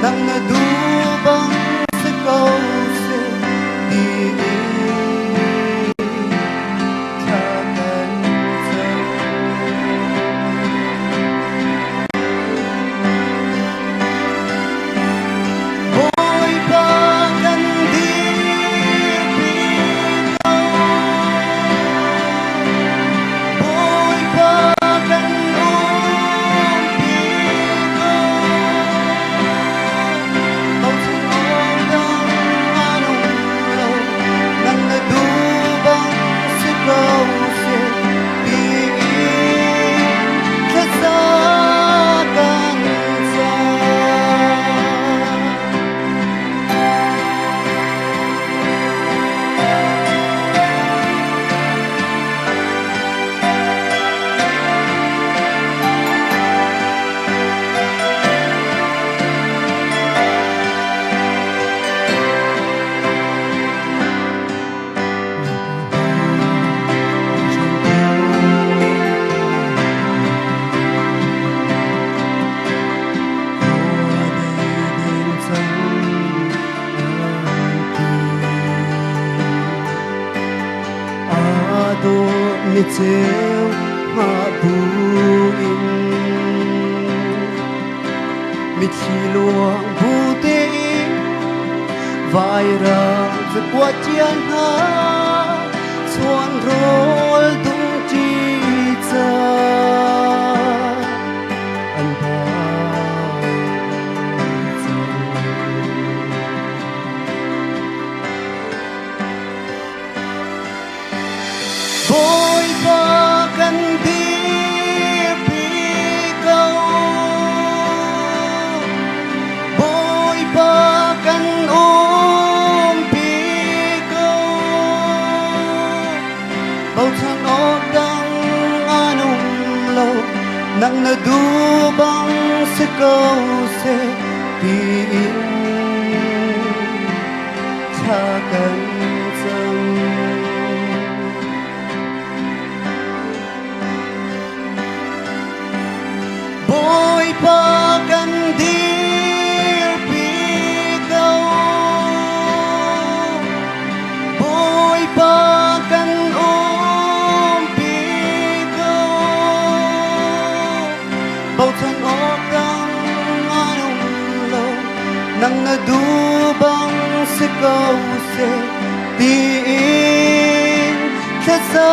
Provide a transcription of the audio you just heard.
nang nadubang sa kause di mi treo ma buin mi chi luang bu te vai raจะกว่าเจียนหาส่วนโรลตุงจีจาอันพาBoy bagan di bigau Boy bagan bigau Bau thang odang anong lâu nang nadubang sa kause piin Chagan sang Boy bagan dir bigau Boy bagan bigau Bau thang odang anong lâu nang nadubang sa kause diin sa